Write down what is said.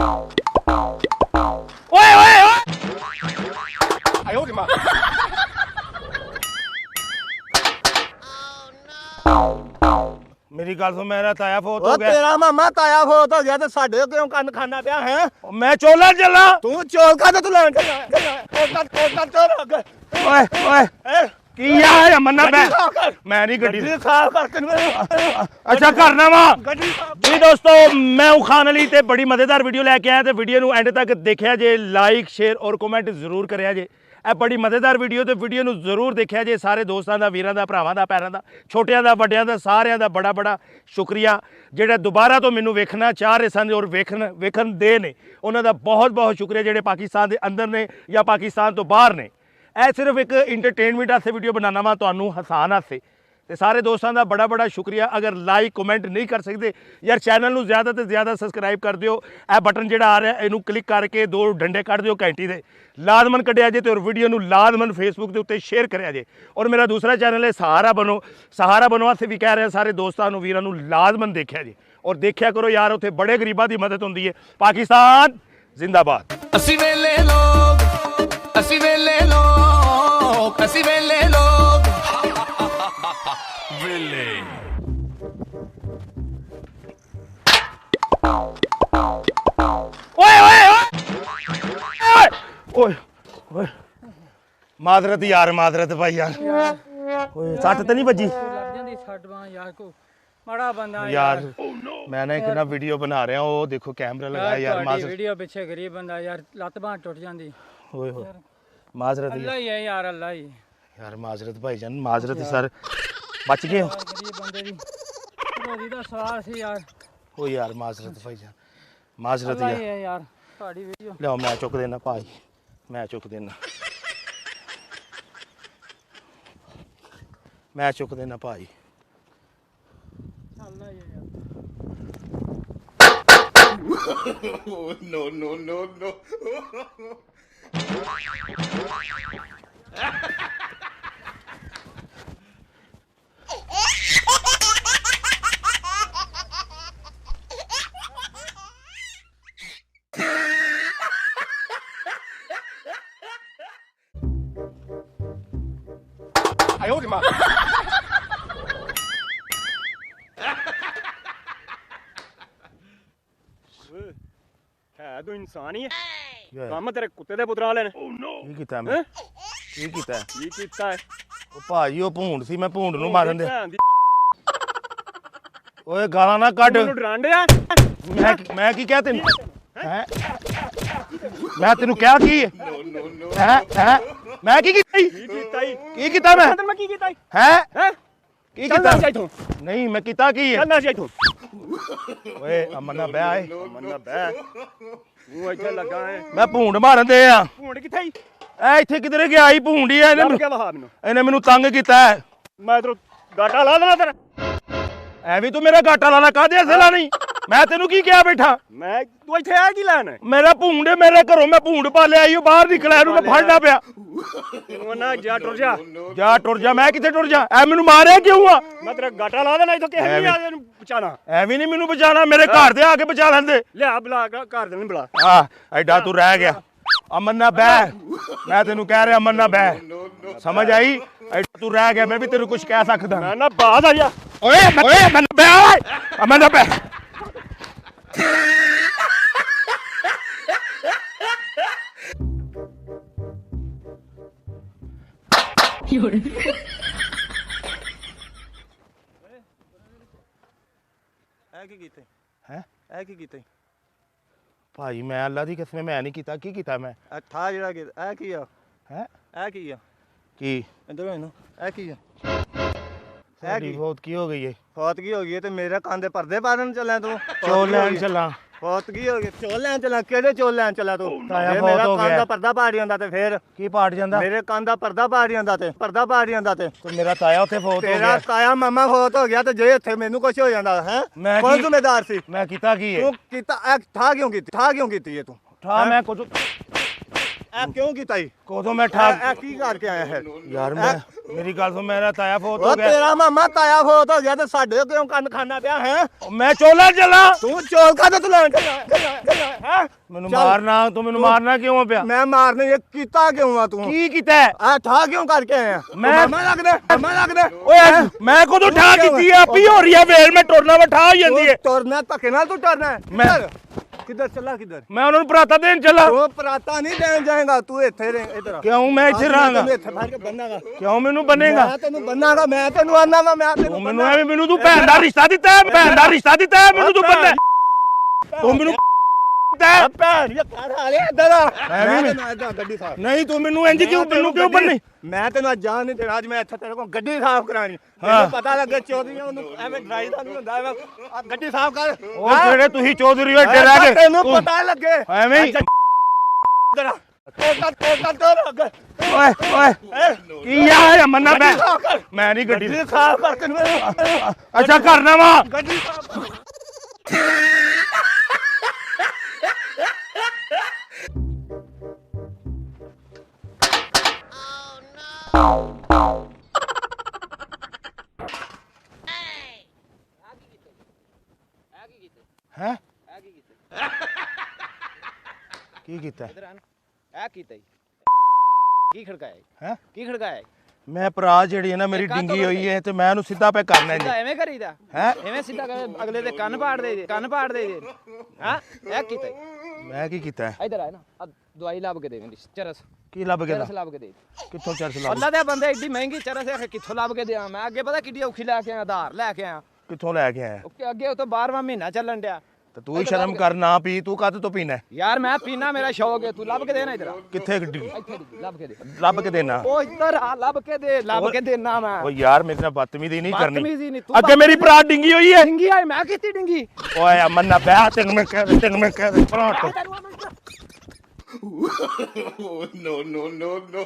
ओए ओए ओए आयो रे मां मेरी गल सुन मेरा ताया फोत हो गया तेरा मामा ताया फोत हो गया तो साडे क्यों कंन खाना पिया है मैं चोला चला तू चोल खा तो लैन ओए ओए की यार मन्ना मैं नहीं गड्डी अच्छा करना वा जी दोस्तों मैं हूं खान अली ते बड़ी मजेदार वीडियो लेके आया ते वीडियो नु एंड तक देखिया जे लाइक शेयर और कमेंट जरूर करिया जे ਇਹ ਬੜੀ ਮਜ਼ੇਦਾਰ ਵੀਡੀਓ ਤੇ ਵੀਡੀਓ ਨੂੰ ਜ਼ਰੂਰ ਦੇਖਿਆ ਜੇ ਸਾਰੇ ਦੋਸਤਾਂ ਦਾ ਵੀਰਾਂ ਦਾ ਭਰਾਵਾਂ ਦਾ ਪੈਰਾਂ ਦਾ ਛੋਟਿਆਂ ਦਾ ਵੱਡਿਆਂ ਦਾ ਸਾਰਿਆਂ ਦਾ ਬੜਾ ਬੜਾ ਸ਼ੁਕਰੀਆ ਜਿਹੜੇ ਦੁਬਾਰਾ ਤੋਂ ਮੈਨੂੰ ਵੇਖਣਾ ਚਾਹ ਰਹੇ ਸਨ ਔਰ ਵੇਖਣ ਦੇ ਨੇ ਉਹਨਾਂ ਦਾ ਬਹੁਤ ਬਹੁਤ ਸ਼ੁਕਰੀਆ ਜਿਹੜੇ ਪਾਕਿਸਤਾਨ ਦੇ ਅੰਦਰ ਨੇ ਜਾਂ ਪਾਕਿਸਤਾਨ ਤੋਂ ਬਾਹਰ ਨੇ ਇਹ ਸਿਰਫ ਇੱਕ ਇੰਟਰਟੇਨਮੈਂਟ ਵਾਸਤੇ ਵੀਡੀਓ ਬਣਾਉਣਾ ਵਾ ਤੁਹਾਨੂੰ ਹਸਾਨ ਵਾਸਤੇ ਤੇ ਸਾਰੇ ਦੋਸਤਾਂ ਦਾ ਬੜਾ ਬੜਾ ਸ਼ੁਕਰੀਆ ਅਗਰ ਲਾਈਕ ਕਮੈਂਟ ਨਹੀਂ ਕਰ ਸਕਦੇ ਯਾਰ ਚੈਨਲ ਨੂੰ ਜ਼ਿਆਦਾ ਤੋਂ ਜ਼ਿਆਦਾ ਸਬਸਕ੍ਰਾਈਬ ਕਰ ਦਿਓ ਇਹ ਬਟਨ ਜਿਹੜਾ ਆ ਰਿਹਾ ਇਹਨੂੰ ਕਲਿੱਕ ਕਰਕੇ ਦੋ ਡੰਡੇ ਕੱਢ ਦਿਓ ਘੰਟੀ ਦੇ ਲਾਜ਼ਮਨ ਕੱਢਿਆ ਜੇ ਤੇ ਔਰ ਵੀਡੀਓ ਨੂੰ ਲਾਜ਼ਮਨ ਫੇਸਬੁੱਕ ਦੇ ਉੱਤੇ ਸ਼ੇਅਰ ਕਰਿਆ ਜੇ ਔਰ ਮੇਰਾ ਦੂਸਰਾ ਚੈਨਲ ਹੈ ਸਹਾਰਾ ਬਣੋ ਵਾਸਤੇ ਵੀ ਕਹਿ ਰਿਹਾ ਸਾਰੇ ਦੋਸਤਾਂ ਨੂੰ ਵੀਰਾਂ ਨੂੰ ਲਾਜ਼ਮਨ ਦੇਖਿਆ ਜੇ ਔਰ ਦੇਖਿਆ ਕਰੋ ਯਾਰ ਉੱਥੇ ਬੜੇ ਗਰੀਬਾਂ ਦੀ ਮਦਦ ਹੁੰਦੀ ਹੈ ਪਾਕਿਸਤਾਨ ਜ਼ਿੰਦਾਬਾਦ ਅਸੀਂ ਵੇਲੇ ਲੋਕ ਅਸੀਂ ਵੇਲੇ ਲੋਕ ਅਸੀਂ ਵੇਲੇ ਲੋਕ ਵੇਲੇ ओए ओए ओए ओए माजरत यार माजरत भाई यार ओए सट तो नहीं बजी ਲੱਗ ਜਾਂਦੀ ਛੱਡ ਬਾਂ ਯਾਰ ਕੋ ਮਾੜਾ ਬੰਦਾ यार मैं ना एक ना वीडियो बना रहा हूँ वो देखो कैमरा लगाया यार माजरत ਵੀਡੀਓ ਪਿੱਛੇ ਗਰੀਬ ਬੰਦਾ ਯਾਰ ਲੱਤ ਬਾਂਹ ਟੁੱਟ ਜਾਂਦੀ ओए हो माजरत ਅੱਲਾ ਹੀ ਹੈ ਯਾਰ ਅੱਲਾ ਹੀ यार माजरत भाईजान माजरत सर बच गए हो ਗਰੀਬ ਬੰਦੇ ਦੀ ਰੋਜ਼ੀ ਦਾ ਸਵਾਲ ਸੀ ਯਾਰ ओ यार माजरत भाईजान माजरत ਅੱਲਾ यार ਹੀ ਹੈ ਯਾਰ ਤੁਹਾਡੀ ਵੀਡੀਓ लो मैं चुक देना भाई मैं चुक देना मैं चुक देना भाई ਅੱਲਾ ਹੀ ਹੈ ਯਾਰ आयो रे मां है तू इंसान ही है ਕੀ ਹੋਇਆ? ਕੰਮ ਤੇਰੇ ਕੁੱਤੇ ਦੇ ਪੁੱਤਰਾ ਵਾਲੇ ਨੇ ਕੀ ਕੀਤਾ ਮੈਂ ਕੀ ਕੀਤਾ ਕੀ ਕੀਤਾ ਹੈ ਉਹ ਭਾਜੀ ਉਹ ਭੂੰਡ ਸੀ ਮੈਂ ਭੂੰਡ ਨੂੰ ਮਾਰਨ ਦੇ ਭੈਣ ਦੀ ਓਏ ਗਾਲਾਂ ਨਾ ਕੱਢ ਮੈਨੂੰ ਡਰਾਂਡਿਆ ਮੈਂ ਕੀ ਕਿਹਾ ਤੈਨੂੰ ਹੈ ਮੈਂ ਤੈਨੂੰ ਕਿਹਾ ਕੀ ਹੈ ਮੈਂ ਕੀ ਕੀਤਾ ਈ? ਕੀ ਕੀਤਾ ਹੀ ਕੀ ਕੀਤਾ ਮੈਂ ਮੈਂ ਕੀ ਕੀਤਾ ਹੈ ਹੈ ਕੀ ਚੱਲਣਾ ਕੀਤਾ ਸੀ ਇੱਥੋਂ ਨਹੀਂ ਮੈਂ ਕੀਤਾ ਕੀ ਹੈ ਚੱਲਣਾ ਸੀ ਇੱਥੋਂ ਓਏ ਅਮਨ ਨਾਲ ਬਹਿ ਆਏ ਮੰਨਾ ਬੈ ਤੂੰ ਇੱਥੇ ਲੱਗਾ ਹੈ ਮੈਂ ਭੂੰਡ ਮਾਰਨ ਦੇ ਆ ਭੂੰਡ ਕਿੱਥੇ ਹੀ ਐ ਇੱਥੇ ਕਿਧਰੇ ਗਿਆ ਹੀ ਭੂੰਡੀ ਐ ਲੱਭ ਕੇ ਵਹਾ ਮੈਨੂੰ ਇਹਨੇ ਮੈਨੂੰ ਤੰਗ ਕੀਤਾ ਹੈ। ਮੈਂ ਤੈਨੂੰ ਗਾਟਾ ਲਾ ਦੇਣਾ ਤੇਰਾ ਐਵੇਂ ਤੂੰ ਮੇਰਾ ਘਾਟਾ ਲਾਣਾ ਕਾਹਦੇ ਅਸਲਾ ਨਹੀਂ ਮੈਂ ਤੈਨੂੰ ਕੀ ਕਿਹਾ ਬੈਠਾ ਮੈਂ ਤੂੰ ਇੱਥੇ ਆ ਕੀ ਲੈਣ ਹੈ ਮੇਰਾ ਭੂੰਡ ਹੈ, ਮੇਰੇ ਘਰੋਂ ਮੈਂ ਭੂੰਡ ਪਾ ਲਿਆ ਈ, ਉਹ ਬਾਹਰ ਨਿਕਲਿਆ ਇਹਨੂੰ ਮੈਂ ਫੜਨਾ ਪਿਆ ਤੂੰ ਨਾ ਜਾ ਟੁਰ ਜਾ ਜਾ ਟੁਰ ਜਾ ਮੈਂ ਕਿੱਥੇ ਟੁਰ ਜਾ ਐ ਮੈਨੂੰ ਮਾਰਿਆ ਕਿਉਂ ਆ ਮੈਂ ਤੇਰਾ ਗਾਟਾ ਲਾ ਦੇਣਾ ਇੱਥੋਂ ਕਿਸੇ ਨਹੀਂ ਆ ਇਹਨੂੰ ਬਚਾਣਾ ਐਵੇਂ ਨਹੀਂ ਮੈਨੂੰ ਬਚਾਣਾ ਮੇਰੇ ਘਰ ਦੇ ਆ ਕੇ ਬਚਾ ਲੈਂਦੇ ਲਿਆ ਬੁਲਾ ਘਰ ਦੇ ਨਹੀਂ ਬੁਲਾ ਆ ਐਡਾ ਤੂੰ ਰਹਿ ਗਿਆ ਅਮਨ ਨਾ ਬਹਿ ਮੈਂ ਤੈਨੂੰ ਕਹਿ ਰਿਹਾ ਅਮਨ ਨਾ ਬਹਿ ਸਮਝ ਆਈ ਐਡਾ ਤੂੰ ਰਹਿ ਗਿਆ ਮੈਂ ਵੀ ਤੈਨੂੰ ਕੁਝ ਕਹਿ ਸਕਦਾ ਮੈਂ ਨਾ ਬਾਹਰ ਆ ਜਾ ਓਏ ਅਮਨ ਬਹਿ ਅਮਨ ਨਾ ਬਹਿ ਐ ਕੀ ਕੀਤੇ ਹੈ ਐ ਕੀ ਕੀਤੇ ਭਾਈ ਮੈਂ ਅੱਲਾ ਦੀ ਕਸਮ ਮੈਂ ਨਹੀਂ ਕੀਤਾ ਕੀ ਕੀਤਾ ਮੈਂ ਐ ਠਾ ਜਿਹੜਾ ਕਿ ਐ ਕੀ ਆ ਹੈ ਐ ਕੀ ਆ ਕੀ ਇੰਦਰ ਮੈਨੂੰ ਐ ਕੀ ਆ ਸਾਡੀ ਬਹੁਤ ਕੀ ਹੋ ਗਈ ਏ ਫੌਤਗੀ ਹੋ ਗਈ ਤੇ ਮੇਰੇ ਕੰਨ ਦੇ ਪਰਦੇ ਪਾੜਨ ਚੱਲਿਆ ਤੂੰ ਚੋਲ ਲੈਣ ਚੱਲਾਂ ਫੌਤਗੀ ਹੋ ਗਈ ਚੋਲ ਲੈਣ ਚੱਲਾਂ ਕਿਹੜੇ ਚੋਲ ਲੈਣ ਚੱਲਿਆ ਤੂੰ ਤਾਇਆ ਜੇ ਫੌਤ ਮੇਰਾ ਹੋ ਕੰਨ ਗਿਆ। ਦਾ ਪਰਦਾ ਪਾੜ ਜਾਂਦਾ ਤੇ ਫੇਰ ਕੀ ਪਾਟ ਜਾਂਦਾ ਮੇਰੇ ਕੰਨ ਦਾ ਪਰਦਾ ਪਾੜ ਜਾਂਦਾ ਤੇ ਪਰਦਾ ਪਾੜ ਜਾਂਦਾ ਤੇ ਤੇ ਮੇਰਾ ਤਾਇਆ ਉੱਥੇ ਫੌਤ ਹੋ ਤੇਰਾ ਗਿਆ ਤਾਇਆ ਮਾਮਾ ਫੌਤ ਹੋ ਗਿਆ ਤੇ ਜੇ ਇੱਥੇ ਮੈਨੂੰ ਕੁਝ ਹੋ ਜਾਂਦਾ ਹੈ ਮੈਂ ਕੌਣ ਕੀ- ਜ਼ਿੰਮੇਦਾਰ ਸੀ ਮੈਂ ਕੀਤਾ ਕੀ ਏ ਤੂੰ ਕੀਤਾ ਐ ਠਾ ਕਿਉਂ ਕੀਤੀ ਏ ਤੂੰ ਠਾ ਮੈਂ ਕੁਝ ਇਹ ਕਿਉਂ ਕੀਤਾ ਜੀ ਕਦੋਂ ਮੈਂ ਠਾਕ ਇਹ ਕੀ ਕਰਕੇ ਆਇਆ ਹੈ ਯਾਰ ਮੈਂ ਮੇਰੀ ਗੱਲ ਸੁਣ, ਮੇਰਾ ਤਾਇਆ ਫੋਤ ਹੋ ਉਹ ਗਿਆ। ਤੇਰਾ ਮਾਮਾ ਤਾਇਆ ਫੋਤ ਹੋ ਗਿਆ ਤੇ ਸਾਡੇ ਕਿਉਂ ਕੰਨ ਖਾਣਾ ਪਿਆ ਹੈ ਮੈਂ ਚੋਲਾ ਚੱਲਾਂ। ਤੂੰ ਚੋਲ ਕਾਹਦੇ ਤੂੰ ਲੈਣ ਹੈ ਮੈਨੂੰ ਮਾਰਨਾ, ਤੂੰ ਮੈਨੂੰ ਮਾਰਨਾ ਕਿਉਂ ਪਿਆ? ਮੈਂ ਮਾਰਨੇ ਇਹ ਕੀਤਾ ਕਿਉਂ ਆ ਤੂੰ ਕੀ ਕੀਤਾ ਹੈ? ਆ ਠਾ ਕਿਉਂ ਕਰਕੇ ਆਇਆ ਮੈਂ- ਮਾਮਾ ਲੱਗਦਾ ਓਏ ਮੈਂ ਕਦੋਂ ਠਾ ਕੀਤੀ ਆ? ਆਪੀ ਹੋ ਰਹੀ ਆ ਫੇਰ ਮੈਂ ਟੁਰਨਾ ਵਾ ਠਾ ਹੋ ਜਾਂਦੀ ਹੈ। ਤੁਰਨਾ ਧੱਕੇ ਨਾਲ ਤੂੰ ਟਰਨਾ ਮੈਂ- ਕਿੱਧਰ ਚੱਲਾ ਕਿੱਧਰ ਮੈਂ ਉਹਨਾਂ ਨੂੰ ਭਰਾਤਾ ਦੇਣ ਚੱਲਾ। ਉਹ ਪਰਾਤਾ ਨਹੀਂ ਦੇਣ ਜਾਏਗਾ ਤੂੰ ਇੱਥੇ ਰਹਿ ਇੱਧਰ ਕਿਉਂ ਮੈਂ ਇੱਥੇ ਰਹਾਂਗਾ? ਤੈਨੂੰ ਇੱਥੇ ਫੜ ਕੇ ਬੰਨਾਂਗਾ ਕਿਉਂ ਮੈਨੂੰ ਬੰਨੇਗਾ? ਮੈਂ ਤੈਨੂੰ ਬੰਨਾਂਗਾ ਮੈਂ ਤੈਨੂੰ ਆਨਾ ਵਾ ਮੈਂ ਤੂੰ ਤੈਨੂੰ ਮੈਨੂੰ ਐਵੇਂ ਮੈਨੂੰ ਤੂੰ ਭੈਣ ਦਾ ਰਿਸ਼ਤਾ ਦਿੱਤਾ ਹੈ? ਭੈਣ ਦਾ ਰਿਸ਼ਤਾ ਦਿੱਤਾ ਹੈ ਮੈਨੂੰ? ਤੂੰ ਬੰਦਾ ਤੂੰ ਮੈਨੂੰ ਦਿੱਤਾ ਹੈ? ਭੈਣ ਇਹ ਕਰ ਹਾਲੇ ਇੱਧਰ ਆ ਮੈਂ ਮੈਂ ਵੀ- ਤੈਨੂੰ ਇੱਦਾਂ ਗੱਡੀ ਸਾਫ ਨਹੀਂ ਤੂੰ ਮੈਨੂੰ ਇੰਜ ਕਿਉਂ ਮੈਨੂੰ ਕਿਉਂ ਬੰਨੇ? ਮੈਂ ਤੈਨੂੰ ਅੱਜ ਜਾਣ ਨਹੀਂ ਦੇਣਾ ਅੱਜ ਮੈਂ ਇੱਥੇ ਤੇਰੇ ਕੋਲ ਗੱਡੀ ਸਾਫ ਕਰਾਣੀ ਹਾਂ। ਤੈਨੂੰ ਪਤਾ ਲੱਗੇ ਚੌਧਰੀਆਂ ਉਹਨੂੰ ਐਵੇਂ ਡਰਾਈ ਦਾ ਨਹੀਂ ਹੁੰਦਾ ਐਵੇਂ ਆ ਗੱਡੀ ਸਾਫ ਕਰ ਉਹ ਜਿਹੜੇ ਤੁਸੀਂ ਚੌਧਰੀ ਹੋਏ ਡਰਾ ਕੇ ਤੈਨੂੰ ਪਤਾ ਲੱਗੇ ਐਵੇਂ ਹੀ ਇੱਧਰ ਆ ਓਏ ਓਏ ਓਏ ਕੀ ਆ ਮੰਨਾ ਮੈਂ ਨਹੀਂ ਗੱਡੀ ਗੱਡੀ ਸਾਫ ਕਰਕੇ ਅੱਛਾ ਕਰਨਾ ਵਾ। ਗੱਡੀ ਸਾਫ ਹੈ ਕੀ ਕੀਤਾ ਆ ਕੀਤਾ ਕੀ ਖੜਕਾਇਆ ਹੈ? ਕੀ ਖੜਕਾਇਆ ਮੈਂ ਭਰਾ ਜਿਹੜੀ ਹੈ ਨਾ ਮੇਰੀ ਡਿੰਗੀ ਹੋਈ ਹੈ ਤੇ ਮੈਂ ਉਹਨੂੰ ਸਿੱਧਾ ਪੈ ਕਰਨਾ ਜੀ। ਐਵੇਂ ਕਰੀਦਾ ਹੈ ਐਵੇਂ ਸਿੱਧਾ ਅਗਲੇ ਦੇ ਕੰਨ ਪਾੜ ਦੇ ਕੰਨ ਪਾੜ ਦੇ ਹਾਂ ਇਹ ਕੀਤਾ ਮੈਂ ਕੀ ਕੀਤਾ ਹੈ? ਇਧਰ ਆ ਨਾ ਆ ਦਵਾਈ ਲੱਭ ਕੇ ਦੇ ਮੇਰੀ ਚਰਸ ਕੀ ਲੱਭ ਗਿਆ? ਚਰਸ ਲੱਭ ਕੇ ਦੇ ਕਿੱਥੋਂ ਚਰਸ ਲੱਭ? ਅੱਲਾ ਦੇ ਬੰਦੇ ਏਡੀ ਮਹਿੰਗੀ ਚਰਸ ਹੈ ਕਿੱਥੋਂ ਲੱਭ ਕੇ ਦਿਆਂ ਮੈਂ ਅੱਗੇ ਪਤਾ ਕਿੱਡੀ ਔਖੀ ਲੈ ਕੇ ਆਇਆ ਆਧਾਰ ਲੈ ਕੇ ਆਇਆ ਕਿੱਥੋਂ ਲੈ ਕੇ ਆਇਆ? ਅੱਗੇ ਉਹ ਤੋਂ 12ਵਾਂ ਮਹੀਨਾ ਚੱਲਣ ਡਿਆ ਤੇ ਤੂੰ ਹੀ ਸ਼ਰਮ ਕਰ ਨਾ ਪੀ। ਤੂੰ ਕਦ ਤੋਂ ਪੀਣਾ? ਯਾਰ ਮੈਂ ਪੀਣਾ ਮੇਰਾ ਸ਼ੌਕ ਹੈ ਤੂੰ ਲੱਭ ਕੇ ਦੇਣਾ ਇਧਰ ਕਿੱਥੇ ਗੱਡੀ ਇੱਥੇ ਲੱਭ ਕੇ ਦੇ ਲੱਭ ਕੇ ਦੇਣਾ? ਉਹ ਇੱਧਰ ਆ ਲੱਭ ਕੇ ਦੇ ਲੱਭ ਕੇ ਦੇਣਾ ਮੈਂ ਓ ਯਾਰ ਮੇਰੇ ਨਾਲ ਬਦਤਮੀਜ਼ੀ ਨਹੀਂ ਬਦਤਮੀਜ਼ੀ ਕਰਨੀ। ਨਹੀਂ, ਤੂੰ ਅੱਗੇ ਮੇਰੀ ਭਰਾ ਡਿੰਗੀ ਹੋਈ ਹੈ। ਡਿੰਗੀ ਆਈ ਮੈਂ ਕੀਤੀ ਡਿੰਗੀ ਓਏ ਆ ਮੰਨਾ ਬਹਿ ਤੈਨੂੰ ਮੈਂ ਕਹਿ ਦੇ ਭਰਾ ਤੋਂ। no, no, no, no.